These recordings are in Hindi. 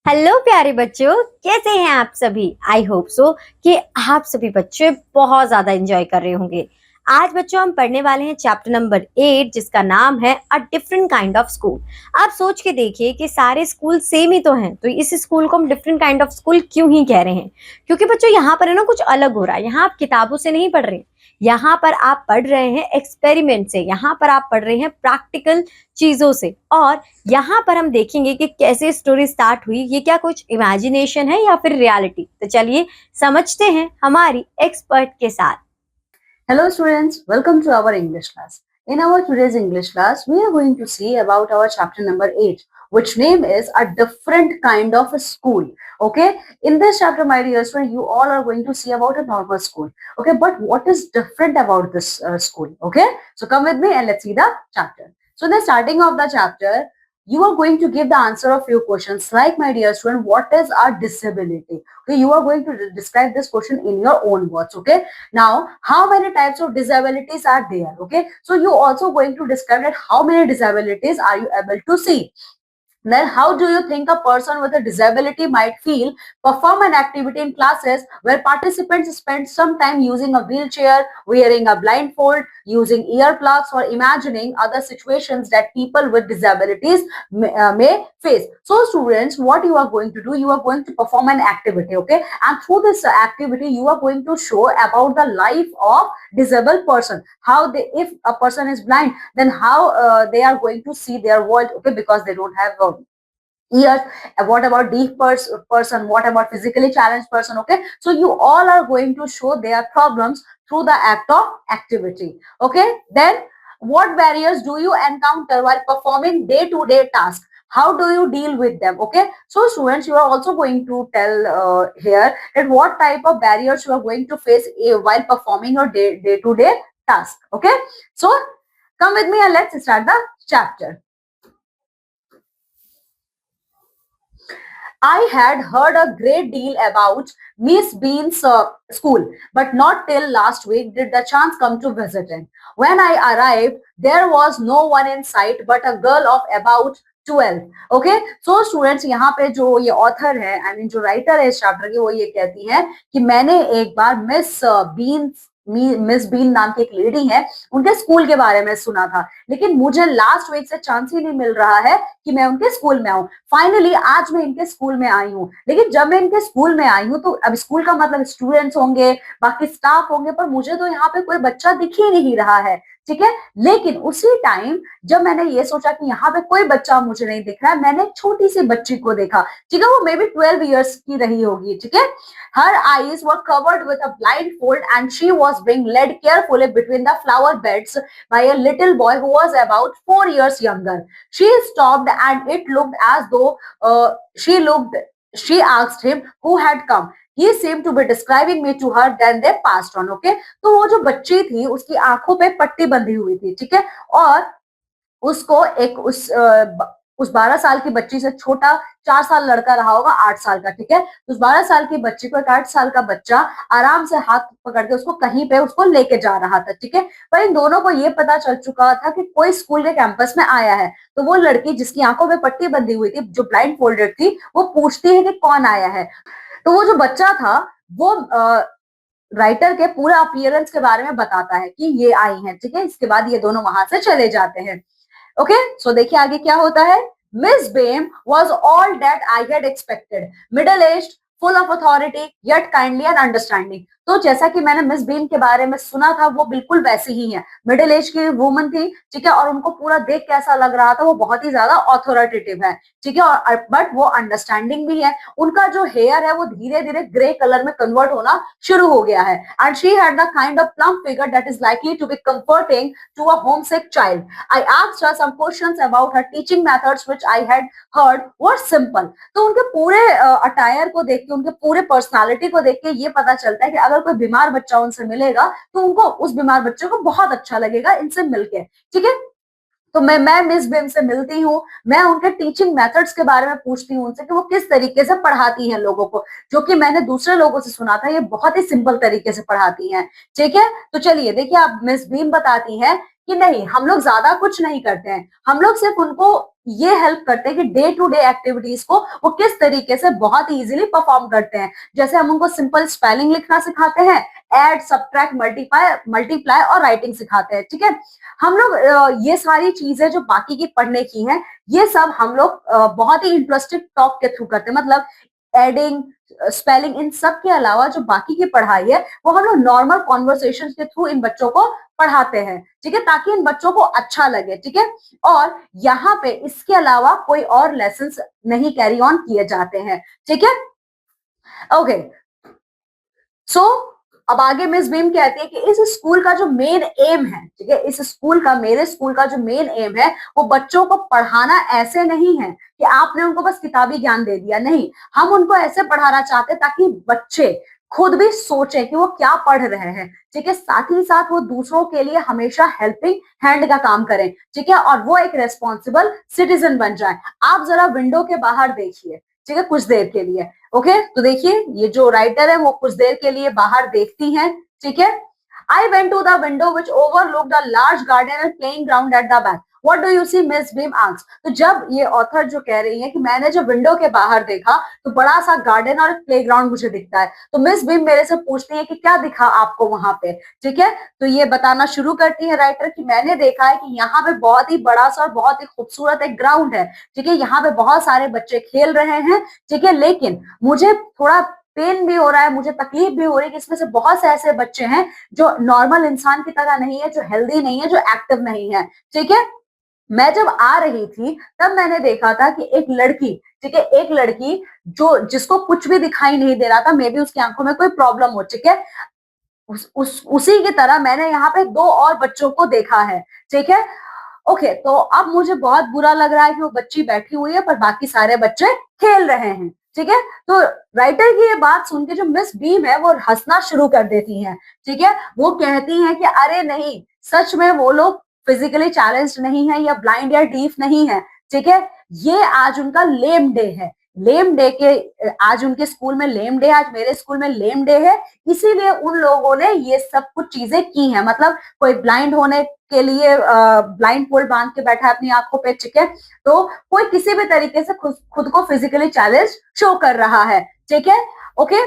हेलो प्यारे बच्चों, कैसे हैं आप सभी। आई होप सो कि आप सभी बच्चे बहुत ज्यादा एंजॉय कर रहे होंगे। आज बच्चों हम पढ़ने वाले हैं चैप्टर नंबर 8 जिसका नाम है a different kind of school. आप सोच के देखिए कि सारे स्कूल सेम ही तो हैं, तो इस स्कूल को हम डिफरेंट काइंड ऑफ स्कूल क्यों ही कह रहे हैं। क्योंकि बच्चों यहाँ पर है ना कुछ अलग हो रहा है। यहाँ आप किताबों से नहीं पढ़ रहे हैं, यहाँ पर आप पढ़ रहे हैं एक्सपेरिमेंट से, यहाँ पर आप पढ़ रहे हैं प्रैक्टिकल चीजों से। और यहाँ पर हम देखेंगे कि कैसे स्टोरी स्टार्ट हुई, ये क्या कुछ इमेजिनेशन है या फिर रियलिटी। तो चलिए समझते हैं हमारी एक्सपर्ट के साथ। Hello students, welcome to our English class. In our today's English class, we are going to see about our chapter number 8, which name is a different kind of a school. Okay, in this chapter, my dear student, you all are going to see about a normal school. Okay, but what is different about this school? Okay, so come with me and let's see the chapter. So in the starting of the chapter, you are going to give the answer of few questions like, my dear student, what is our disability? Okay, you are going to describe this question in your own words. Okay, now how many types of disabilities are there? Okay, so you also going to describe that how many disabilities are you able to see. Then how do you think a person with a disability might feel? Perform an activity in classes where participants spend some time using a wheelchair, wearing a blindfold, using earplugs, or imagining other situations that people with disabilities may face. So students, what you are going to do, you are going to perform an activity, okay? And through this activity, you are going to show about the life of disabled person. How they, if a person is blind, then how they are going to see their world, okay? Because they don't have ears. What about deaf person? What about physically challenged person? Okay, so you all are going to show their problems through the act of activity. Okay, then what barriers do you encounter while performing day-to-day tasks? How do you deal with them? Okay, so students, you are also going to tell here that what type of barriers you are going to face while performing your day-to-day task. Okay, so come with me and let's start the chapter. I had heard a great deal about Miss Bean's school, but not till last week did the chance come to visit it. When I arrived, there was no one in sight but a girl of about 12. Okay, so students, यहाँ पे जो ये ऑथर है, I mean जो राइटर है इस चैप्टर की, वो ये कहती है कि मैंने एक बार मिस बीन नाम की एक लेडी है, उनके स्कूल के बारे में सुना था, लेकिन मुझे लास्ट वीक से चांस ही नहीं मिल रहा है कि मैं उनके स्कूल में आऊं। फाइनली आज मैं इनके स्कूल में आई हूँ, लेकिन जब मैं इनके स्कूल में आई हूँ तो अब स्कूल का मतलब स्टूडेंट्स होंगे, बाकी स्टाफ होंगे, पर मुझे तो यहाँ पे कोई बच्चा दिख ही नहीं रहा है। ठीक है, लेकिन उसी टाइम जब मैंने ये सोचा कि यहाँ पे कोई बच्चा मुझे नहीं दिख रहा है, मैंने एक छोटी सी बच्ची को देखा। ठीक है, वो मे बी 12 ईयर्स की रही होगी। ठीक है, her eyes were covered with a blindfold and she was being led carefully between the flower beds by a little boy who was about 4 years younger. She stopped and it looked as though she asked him who had come. He seemed to be describing me to her, then they passed on. Okay, तो वो जो बच्ची थी उसकी आंखों पे पट्टी बंधी हुई थी। ठीक है, और उसको एक उस 12 साल की बच्ची से छोटा 4 साल लड़का रहा होगा, 8 साल का। ठीक है, उस 12 साल की बच्ची को एक 8 साल का बच्चा आराम से हाथ पकड़ के उसको कहीं पे उसको लेके जा रहा था। ठीक है, पर इन दोनों को ये पता चल चुका था कि कोई स्कूल के कैंपस में आया है। तो वो लड़की जिसकी आंखों में पट्टी बंधी हुई थी, जो ब्लाइंड फोल्डेड थी, वो पूछती है कि कौन आया है। तो वो जो बच्चा था वो राइटर के पूरा अपीयरेंस के बारे में बताता है कि ये आई हैं। ठीक है, इसके बाद ये दोनों वहां से चले जाते हैं। ओके, सो देखिए आगे क्या होता है। मिस बेम was all that I had expected, middle aged, full of authority, yet kindly and understanding. तो जैसा कि मैंने मिस बेम के बारे में सुना था, वो बिल्कुल वैसी ही है, मिडिल एज की वुमन थी। ठीक है, और उनको पूरा देख कैसा लग रहा था, वो बहुत ही ज्यादा ऑथोरिटेटिव है। ठीक है, और बट वो अंडरस्टैंडिंग भी है। उनका जो हेयर है वो धीरे धीरे ग्रे कलर में कन्वर्ट होना शुरू हो गया है। And she had the kind of plump figure that is likely to be comforting to a homesick child. I asked her some questions about her teaching methods which I had heard were simple. तो उनके पूरे अटायर को देख के, उनके पूरे पर्सनालिटी को देख के ये पता चलता है कि अगर कोई बीमार बच्चा उनसे मिलेगा तो उनको उस बीमार बच्चे को बहुत अच्छा लगेगा इनसे मिलके। ठीक है, तो मैं मिस बेम से मिलती हूँ, मैं उनके टीचिंग मेथड्स के बारे में पूछती हूँ उनसे कि वो किस तरीके से पढ़ाती हैं लोगों को, जो कि मैंने दूसरे लोगों से सुना था ये बहुत ही सिंपल तरीके से पढ़ाती हैं। ठीक है, तो चलिए देखिए, आप मिस बेम बताती हैं कि नहीं, हम लोग ज्यादा कुछ नहीं करते हैं, हम लोग सिर्फ उनको ये हेल्प करते हैं कि डे टू डे एक्टिविटीज को वो किस तरीके से बहुत इजीली परफॉर्म करते हैं। जैसे हम उनको सिंपल स्पेलिंग लिखना सिखाते हैं, ऐड, सब्ट्रैक्ट, मल्टीप्लाई और राइटिंग सिखाते हैं, ठीक है। हम लोग ये सारी चीजें जो बाकी की पढ़ने की हैं, ये सब हम लोग बहुत ही इंटरेस्टिंग टॉक के थ्रू करते हैं। मतलब एडिंग, स्पेलिंग, इन सब के अलावा जो बाकी की पढ़ाई है वो हम लोग नॉर्मल कॉन्वर्सेशन के थ्रू इन बच्चों को पढ़ाते हैं, ठीक है, ताकि इन बच्चों को अच्छा लगे, ठीक है। और यहाँ पे इसके अलावा कोई और लेसन्स नहीं कैरी ऑन किए जाते हैं, ठीक है। ओके, सो अब आगे मिस बीम कहती है कि इस स्कूल का जो मेन एम है, ठीक है, इस स्कूल का, मेरे स्कूल का जो मेन एम है वो बच्चों को पढ़ाना ऐसे नहीं है कि आपने उनको बस किताबी ज्ञान दे दिया, नहीं, हम उनको ऐसे पढ़ाना चाहते हैं ताकि बच्चे खुद भी सोचें कि वो क्या पढ़ रहे हैं, ठीक है। साथ ही साथ वो दूसरों के लिए हमेशा हेल्पिंग हैंड का काम करें, ठीक है, और वो एक रेस्पॉन्सिबल सिटीजन बन जाए। आप जरा विंडो के बाहर देखिए, ठीक है, कुछ देर के लिए। ओके, तो देखिए ये जो राइटर है वो कुछ देर के लिए बाहर देखती हैं, ठीक है। I went to the window which overlooked a large garden and playing ground at the back. What do you see? Miss Beam asked. तो जब ये ऑथर जो कह रही है कि मैंने जब विंडो के बाहर देखा तो बड़ा सा गार्डन और प्लेग्राउंड मुझे दिखता है, तो मिस बीम मेरे से पूछती है कि क्या दिखा आपको वहां पे, ठीक है। तो ये बताना शुरू करती है राइटर कि मैंने देखा है कि यहाँ पे बहुत ही बड़ा सा और बहुत ही खूबसूरत एक ग्राउंड है, ठीक है, यहाँ पे बहुत सारे बच्चे खेल रहे हैं, ठीक है, लेकिन मुझे थोड़ा पेन भी हो रहा है, मुझे तकलीफ भी हो रही है कि इसमें से बहुत से ऐसे बच्चे हैं जो नॉर्मल इंसान की तरह नहीं है, जो हेल्दी नहीं है, जो एक्टिव नहीं है, ठीक है। मैं जब आ रही थी तब मैंने देखा था कि एक लड़की, ठीक है, एक लड़की जो जिसको कुछ भी दिखाई नहीं दे रहा था, मे बी उसकी आंखों में कोई प्रॉब्लम हो, ठीक है, उसी की तरह मैंने यहाँ पे दो और बच्चों को देखा है, ठीक है। ओके, तो अब मुझे बहुत बुरा लग रहा है कि वो बच्ची बैठी हुई है पर बाकी सारे बच्चे खेल रहे हैं, ठीक है। तो राइटर की ये बात सुन के जो मिस बीम है वो हंसना शुरू कर देती हैं, ठीक है। वो कहती हैं कि अरे नहीं, सच में वो लोग फिजिकली चैलेंज्ड नहीं है या ब्लाइंड या डीफ नहीं है, ठीक है। ये आज उनका लेम डे है, लेम डे के आज उनके स्कूल में लेम डे, आज मेरे स्कूल में लेम डे है, इसीलिए उन लोगों ने ये सब कुछ चीजें की हैं। मतलब कोई ब्लाइंड होने के लिए ब्लाइंड फोल्ड बांध के बैठा है अपनी आंखों पे, ठीक है, तो कोई किसी भी तरीके से खुद को फिजिकली चैलेंज शो कर रहा है, ठीक है। ओके,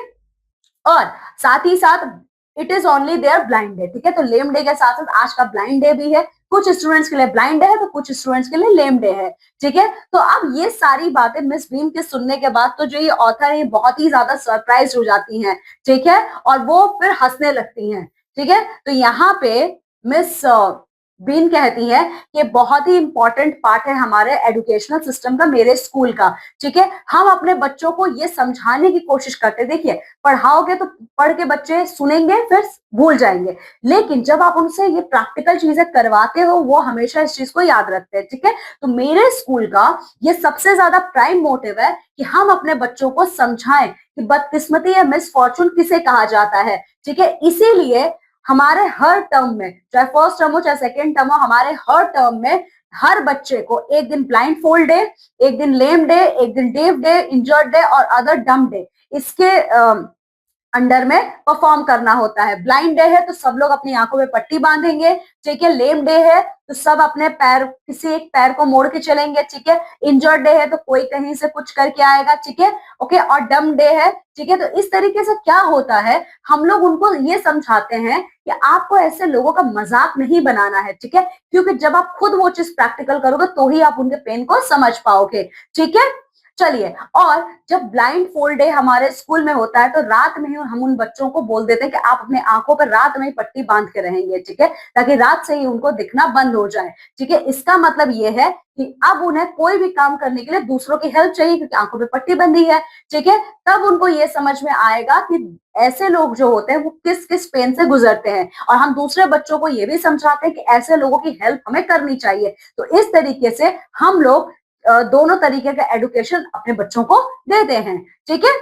और साथ ही साथ it is only their blind day, ठीक है। तो लेम डे के साथ साथ आज का ब्लाइंड डे भी है, कुछ स्टूडेंट्स के लिए ब्लाइंड डे है तो कुछ स्टूडेंट्स के लिए लेम डे है, ठीक है। तो अब ये सारी बातें मिस बीम के सुनने के बाद तो जो ये ऑथर है बहुत ही ज्यादा सरप्राइज हो जाती हैं, ठीक है, और वो फिर हंसने लगती हैं, ठीक है। तो यहाँ पे मिस बीन कहती है कि बहुत ही इंपॉर्टेंट पार्ट है हमारे एजुकेशनल सिस्टम का, मेरे स्कूल का, ठीक है। हम अपने बच्चों को ये समझाने की कोशिश करते हैं, देखिए पढ़ाओगे तो पढ़ के बच्चे सुनेंगे फिर भूल जाएंगे, लेकिन जब आप उनसे ये प्रैक्टिकल चीजें करवाते हो वो हमेशा इस चीज को याद रखते हैं, ठीक है। तो मेरे स्कूल का ये सबसे ज्यादा प्राइम मोटिव है कि हम अपने बच्चों को समझाएं कि बदकिस्मती या मिसफॉर्चून किसे कहा जाता है, ठीक है। इसीलिए हमारे हर टर्म में, चाहे फर्स्ट टर्म हो चाहे सेकेंड टर्म हो, हमारे हर टर्म में हर बच्चे को एक दिन ब्लाइंड फोल्ड डे, एक दिन लेम डे, एक दिन डेफ डे, इंजर्ड डे और अदर डम डे, इसके अंडर में परफॉर्म करना होता है। ब्लाइंड डे है तो सब लोग अपनी आंखों में पट्टी बांधेंगे, ठीक है। लेम डे है तो सब अपने पैर, किसी एक पैर को मोड़ के चलेंगे, ठीक है। इंजर्ड डे है तो कोई कहीं से कुछ करके आएगा, ठीक है, ओके। और डम डे है, ठीक है। तो इस तरीके से क्या होता है, हम लोग उनको ये समझाते हैं कि आपको ऐसे लोगों का मजाक नहीं बनाना है, ठीक है, क्योंकि जब आप खुद वो चीज प्रैक्टिकल करोगे तो ही आप उनके पेन को समझ पाओगे, ठीक है। चलिए, और जब ब्लाइंड फोल्ड डे हमारे स्कूल में होता है तो रात में ही हम उन बच्चों को बोल देते हैं कि आप अपने आंखों पर रात में ही पट्टी बांध के रहेंगे, ठीक है, ताकि रात से ही उनको दिखना बंद हो जाए, ठीक है। इसका मतलब ये है कि अब उन्हें कोई भी काम करने के लिए दूसरों की हेल्प चाहिए क्योंकि आंखों पे पट्टी बंधी है, ठीक है। तब उनको ये समझ में आएगा कि ऐसे लोग जो होते हैं वो किस किस पेन से गुजरते हैं, और हम दूसरे बच्चों को ये भी समझाते हैं कि ऐसे लोगों की हेल्प हमें करनी चाहिए। तो इस तरीके से हम लोग दोनों तरीके का एजुकेशन अपने बच्चों को देते हैं, ठीक है।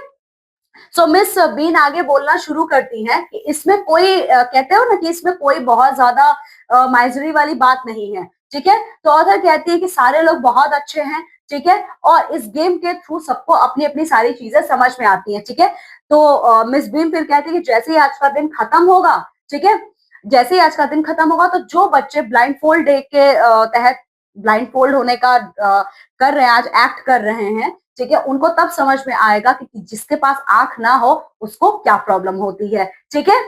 सो मिस बीन आगे बोलना शुरू करती हैं कि इसमें कोई कहते हो ना कि इसमें कोई बहुत ज्यादा माइजरी वाली बात नहीं है, ठीक है। तो ऑथर कहती है कि सारे लोग बहुत अच्छे हैं, ठीक है, और इस गेम के थ्रू सबको अपनी अपनी सारी चीजें समझ में आती हैं, ठीक है। तो मिस बीन फिर कहती है कि जैसे ही आज का दिन खत्म होगा, ठीक है, जैसे ही आज का दिन खत्म होगा तो जो बच्चे ब्लाइंड फोल्ड डे के तहत ब्लाइंड फोल्ड होने का कर रहे हैं, आज एक्ट कर रहे हैं, ठीक है, उनको तब समझ में आएगा कि जिसके पास आंख ना हो उसको क्या प्रॉब्लम होती है, ठीक है।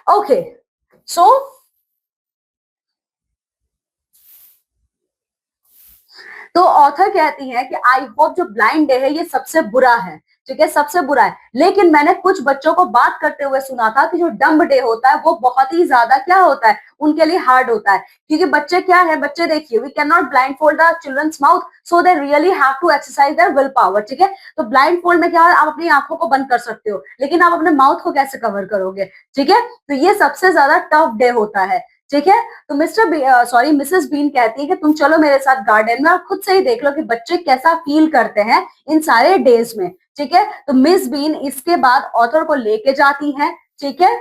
ओके, सो तो ऑथर कहती है कि आई होप जो ब्लाइंड डे है ये सबसे बुरा है, ठीक है, सबसे बुरा है। लेकिन मैंने कुछ बच्चों को बात करते हुए सुना था कि जो डम्ब डे होता है वो बहुत ही ज्यादा क्या होता है, उनके लिए हार्ड होता है, क्योंकि बच्चे क्या है, बच्चे देखिए, we can not blindfold the children's mouth, so they really have to exercise their will power, ठीक है। तो ब्लाइंड फोल्ड में क्या है, आप अपनी आंखों को बंद कर सकते हो, लेकिन आप अपने माउथ को कैसे कवर करोगे, ठीक है। तो ये सबसे ज्यादा टफ डे होता है, ठीक है। तो मिसेस बीन कहती है कि तुम चलो मेरे साथ गार्डन में और खुद से ही देख लो कि बच्चे कैसा फील करते हैं इन सारे डेज में, ठीक है। तो मिस बीन इसके बाद ऑथर को लेके जाती हैं, ठीक है।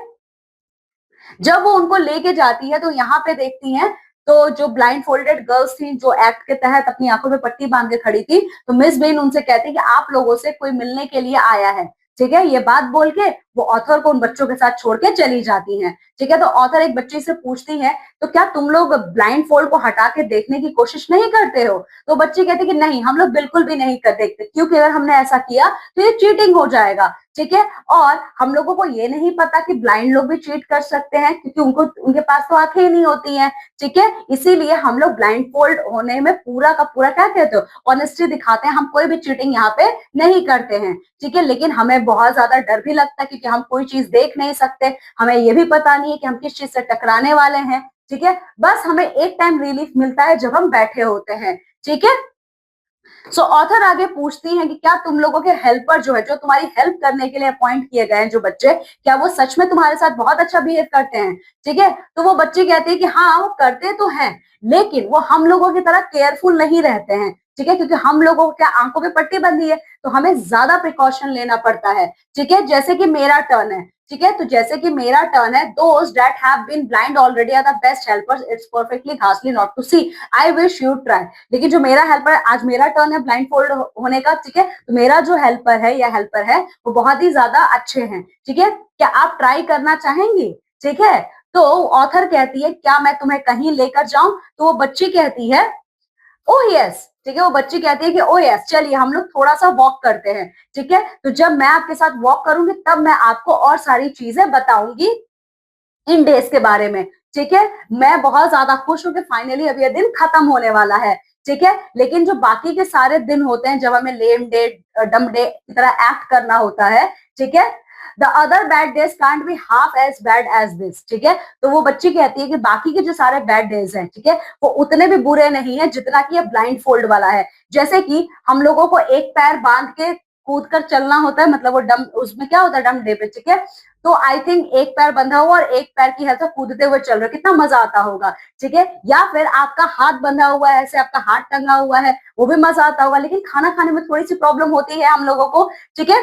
जब वो उनको लेके जाती है तो यहाँ पे देखती हैं, तो जो ब्लाइंड फोल्डेड गर्ल्स थी जो एक्ट के तहत अपनी आंखों में पट्टी बांध के खड़ी थी, तो मिस बेन उनसे कहती है कि आप लोगों से कोई मिलने के लिए आया है, ठीक है। ये बात बोल के वो ऑथर को उन बच्चों के साथ छोड़ के चली जाती हैं, ठीक है। तो ऑथर एक बच्ची से पूछती है, तो क्या तुम लोग ब्लाइंड फोल्ड को हटा के देखने की कोशिश नहीं करते हो? तो बच्ची कहती है कि नहीं, हम लोग बिल्कुल भी नहीं कर देखते, क्योंकि अगर हमने ऐसा किया तो ये चीटिंग हो जाएगा, ठीक है। और हम लोगों को ये नहीं पता कि ब्लाइंड लोग भी चीट कर सकते हैं, क्योंकि उनके पास तो आंखें ही नहीं होती हैं, ठीक है। इसीलिए हम लोग ब्लाइंड फोल्ड होने में पूरा का पूरा क्या कहते हो, ऑनेस्टी दिखाते हैं, हम कोई भी चीटिंग यहाँ पे नहीं करते हैं, ठीक है। लेकिन हमें बहुत ज्यादा डर भी लगता है, क्योंकि हम कोई चीज देख नहीं सकते, हमें ये भी पता नहीं है कि हम किस चीज से टकराने वाले हैं, ठीक है। बस हमें एक टाइम रिलीफ मिलता है जब हम बैठे होते हैं, ठीक है। सो ऑथर आगे पूछती हैं कि क्या तुम लोगों के हेल्पर जो है, जो तुम्हारी हेल्प करने के लिए अपॉइंट किए गए हैं जो बच्चे, क्या वो सच में तुम्हारे साथ बहुत अच्छा बिहेव करते हैं, ठीक है। तो वो बच्चे कहते हैं कि हाँ वो करते तो हैं, लेकिन वो हम लोगों की तरह केयरफुल नहीं रहते हैं, ठीक है, क्योंकि हम लोगों को क्या आंखों पे पट्टी बंधी है, तो हमें ज्यादा प्रिकॉशन लेना पड़ता है, ठीक है। जैसे कि मेरा टर्न है, ठीक है, तो जैसे कि मेरा टर्न है, those that have been blind already are the best helpers, it's perfectly घासली not to see, I wish you try. लेकिन जो मेरा हेल्पर है, आज मेरा टर्न है ब्लाइंड फोल्ड होने का, ठीक है, तो मेरा जो हेल्पर है या हेल्पर है वो बहुत ही ज्यादा अच्छे हैं, ठीक है। क्या आप ट्राई करना चाहेंगी, ठीक है। तो ऑथर कहती है क्या मैं तुम्हें कहीं लेकर जाऊं, तो वो बच्ची कहती है ओह यस, ठीक है। वो बच्ची कहती है कि ओह यस, चलिए हम लोग थोड़ा सा वॉक करते हैं, ठीक है। तो जब मैं आपके साथ वॉक करूंगी तब मैं आपको और सारी चीजें बताऊंगी इन डेज के बारे में, ठीक है। मैं बहुत ज्यादा खुश हूं कि फाइनली अब ये दिन खत्म होने वाला है, ठीक है। लेकिन जो बाकी के सारे दिन होते हैं जब हमें लेम डे डम डे की तरह एक्ट करना होता है, ठीक है, the other bad days can't be half as bad as this, ठीक है। तो वो बच्ची कहती है कि बाकी के जो सारे बैड डेज हैं, ठीक है, वो उतने भी बुरे नहीं है जितना कि ये ब्लाइंड फोल्ड वाला है। जैसे कि हम लोगों को एक पैर बांध के कूद कर चलना होता है, मतलब वो डम, उसमें क्या होता है डम डे पे, ठीक है। तो आई थिंक एक पैर बंधा हुआ और एक पैर की हेल्थ से कूदते हुए चल रहे हो, कितना मजा आता होगा, ठीक है। या फिर आपका हाथ बंधा हुआ है, ऐसे आपका हाथ टंगा हुआ है, वो भी मजा आता होगा, लेकिन खाना खाने में थोड़ी सी प्रॉब्लम होती है हम लोगों को, ठीक है।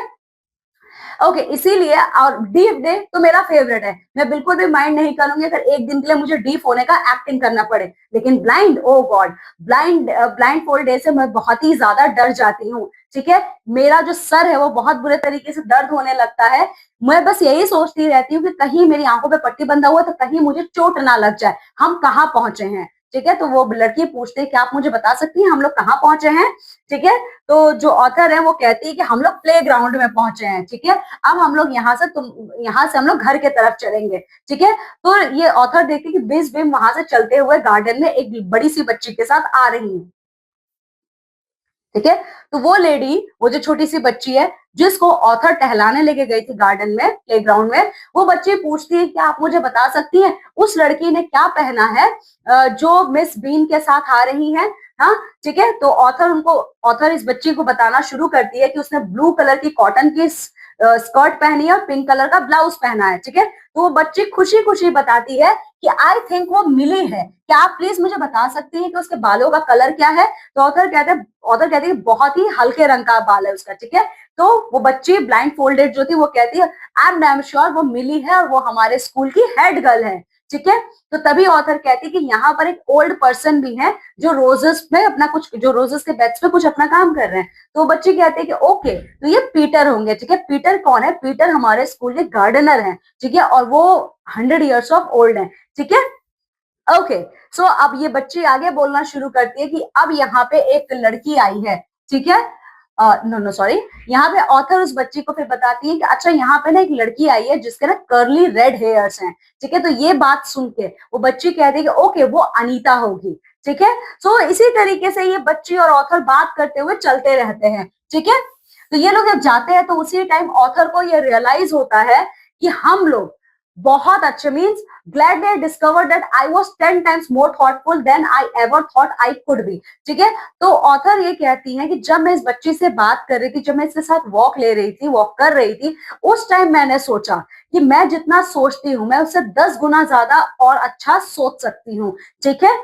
ओके, इसीलिए और डीप डे तो मेरा फेवरेट है, मैं बिल्कुल भी माइंड नहीं करूंगी अगर एक दिन के लिए मुझे डीप होने का एक्टिंग करना पड़े। लेकिन ब्लाइंड, ओ गॉड, ब्लाइंड फोल्ड डे से मैं बहुत ही ज्यादा डर जाती हूँ, ठीक है। मेरा जो सर है वो बहुत बुरे तरीके से दर्द होने लगता है। मैं बस यही सोचती रहती हूँ कि कहीं मेरी आंखों पे पट्टी बंधा हुआ तो कहीं मुझे चोट ना लग जाए, हम कहाँ पहुंचे हैं, ठीक है। तो वो लड़की पूछती है कि आप मुझे बता सकती हैं हम लोग कहाँ पहुंचे हैं, ठीक है। तो जो ऑथर है वो कहती है कि हम लोग प्ले ग्राउंड में पहुंचे हैं, ठीक है। अब हम लोग यहाँ से हम लोग घर के तरफ चलेंगे, ठीक है। तो ये ऑथर देखती है कि बिस बिम वहां से चलते हुए गार्डन में एक बड़ी सी बच्ची के साथ आ रही है, ठीक है। तो वो लेडी, वो जो छोटी सी बच्ची है जिसको ऑथर टहलाने लेके गई थी गार्डन में, प्लेग्राउंड में, वो बच्ची पूछती है कि आप मुझे बता सकती हैं उस लड़की ने क्या पहना है जो मिस बीन के साथ आ रही है, हाँ, ठीक है। तो ऑथर इस बच्ची को बताना शुरू करती है कि उसने ब्लू कलर की कॉटन की स्कर्ट पहनी है और पिंक कलर का ब्लाउज पहना है, ठीक है। तो वो बच्ची खुशी खुशी बताती है कि आई थिंक वो मिली है, क्या आप प्लीज मुझे बता सकती हैं कि उसके बालों का कलर क्या है? तो ऑथर कहते हैं बहुत ही हल्के रंग का बाल है उसका, ठीक है। तो वो बच्ची ब्लाइंड फोल्डेड जो थी वो कहती है आई एम डैम श्योर वो मिली है और वो हमारे स्कूल की हेड गर्ल है, ठीक है। तो तभी ऑथर कहती है कि यहाँ पर एक ओल्ड पर्सन भी है जो रोजेस के बेड्स पे कुछ अपना काम कर रहे हैं। तो बच्ची कहती है कि ओके, तो ये पीटर होंगे, ठीक है। पीटर कौन है? पीटर हमारे स्कूल के गार्डनर हैं, ठीक है, और वो 100 years ऑफ ओल्ड है, ठीक है। ओके, सो अब ये बच्ची आगे बोलना शुरू करती है कि अब यहाँ पे एक लड़की आई है, ठीक है। नो नो सॉरी, यहाँ पे ऑथर उस बच्ची को फिर बताती है कि अच्छा यहाँ पे ना एक लड़की आई है जिसके ना कर्ली रेड हेयर्स हैं, ठीक है। तो ये बात सुन के वो बच्ची कहती है कि ओके वो अनीता होगी, ठीक है। सो इसी तरीके से ये बच्ची और ऑथर बात करते हुए चलते रहते हैं, ठीक है। तो ये लोग जब जाते हैं तो उसी टाइम ऑथर को ये रियलाइज होता है कि हम लोग बहुत अच्छे, means gladly I discovered that I was 10 times more thoughtful than I ever thought I could be, ठीक है। तो ऑथर ये कहती है कि जब मैं इस बच्ची से बात कर रही थी, जब मैं इसके साथ वॉक ले रही थी, वॉक कर रही थी, उस टाइम मैंने सोचा कि मैं जितना सोचती हूँ मैं उससे 10 गुना ज्यादा और अच्छा सोच सकती हूँ, ठीक है।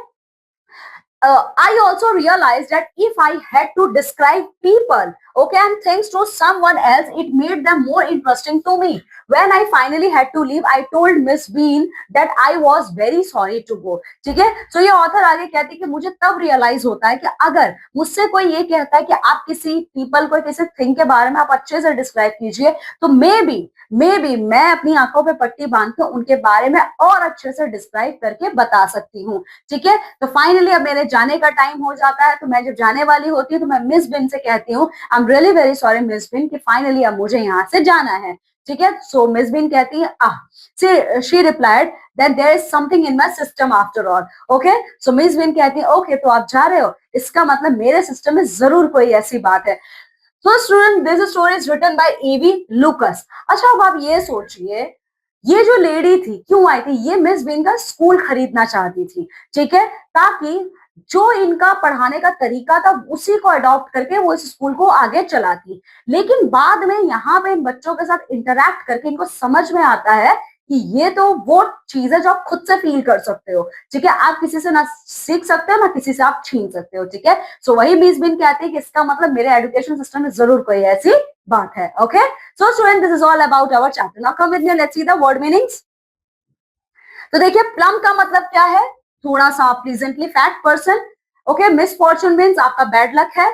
I also realized that if I had to describe people, okay, and things to someone else, it made them more interesting to me. When I finally had to leave, I told Miss Bean that I was very sorry to go. ठीक है। So ये ऑथर आगे कहती है कि मुझे तब रियलाइज होता है कि अगर मुझसे कोई ये कहता है कि आप किसी पीपल को, किसी थिंग के बारे में आप अच्छे से डिस्क्राइब कीजिए, तो मे बी मैं अपनी आंखों पे पट्टी बांध के उनके बारे में और अच्छे से डिस्क्राइब करके बता सकती हूँ, ठीक है। तो फाइनली अब मेरे जाने का टाइम हो जाता है, तो मैं जब जाने वाली होती हूँ तो मैं मिस बिन से कहती हूँ I am really very sorry miss Bean कि फाइनली अब मुझे यहाँ से जाना है, ठीक है। सो मिस बिन कहती है she replied that there is something in my system after all, okay. So miss Bean कहती है ओके तो आप जा रहे हो, इसका मतलब मेरे सिस्टम में जरूर कोई ऐसी बात है। So student, this story is written by A.V. Lucas. अच्छा अब आप ये सोचिए, ये जो लेडी थी क्यों आई थी? ये मिस बिन का स्कूल खरीदना चाहती थी, ठीक है, ताकि जो इनका पढ़ाने का तरीका था उसी को अडॉप्ट करके वो इस स्कूल को आगे चलाती। लेकिन बाद में यहाँ पे इन बच्चों के साथ इंटरैक्ट करके इनको समझ में आता है कि ये तो वो चीज है जो आप खुद से फील कर सकते हो, ठीक है। आप किसी से ना सीख सकते हो ना किसी से आप छीन सकते हो, ठीक है। सो वही मिस बिन कहती है कि इसका मतलब मेरे एजुकेशन सिस्टम में जरूर कोई ऐसी बात है, okay. So student, this is all about our chapter. Now come with me, let's see the word meanings. तो देखिए प्लम का मतलब क्या है? थोड़ा सा pleasantly fat person, okay. Misfortune means आपका बैड लक है।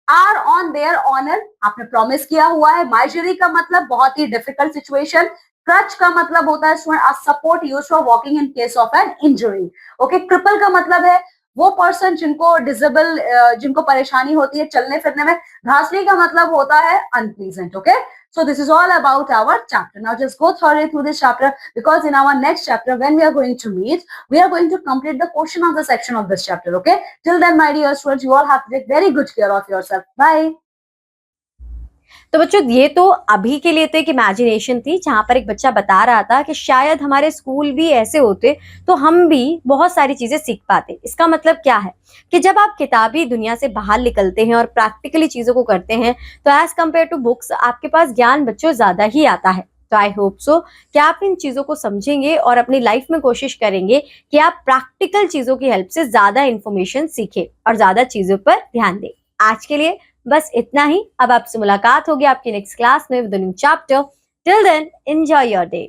आर ऑन देयर ऑनर, आपने प्रॉमिस किया हुआ है। माइजरी का मतलब बहुत ही डिफिकल्ट सिचुएशन। क्रच का मतलब होता है support use for walking in case of an injury, okay. Cripple का मतलब है वो पर्सन जिनको डिसेबल, जिनको परेशानी होती है चलने फिरने में। घासली का मतलब होता है unpleasant, okay. So this is all about our chapter. Now just go thoroughly through this chapter because in our next chapter when we are going to meet, we are going to complete the portion of the section of this chapter, okay? Till then, my dear students, you all have to take very good care of yourself. Bye. तो बच्चों ये तो अभी के लिए तो एक इमेजिनेशन थी जहां पर एक बच्चा बता रहा था कि शायद हमारे स्कूल भी ऐसे होते तो हम भी बहुत सारी चीजें सीख पाते। इसका मतलब क्या है कि जब आप किताबी दुनिया से बाहर निकलते हैं और प्रैक्टिकली चीजों को करते हैं तो एज कम्पेयर टू बुक्स आपके पास ज्ञान बच्चों ज्यादा ही आता है। तो आई होप सो कि आप इन चीजों को समझेंगे और अपनी लाइफ में कोशिश करेंगे कि आप प्रैक्टिकल चीजों की हेल्प से ज्यादा इंफॉर्मेशन सीखें और ज्यादा चीजों पर ध्यान दें। आज के लिए बस इतना ही। अब आपसे मुलाकात होगी आपकी नेक्स्ट क्लास में with a new chapter. Till then enjoy your day.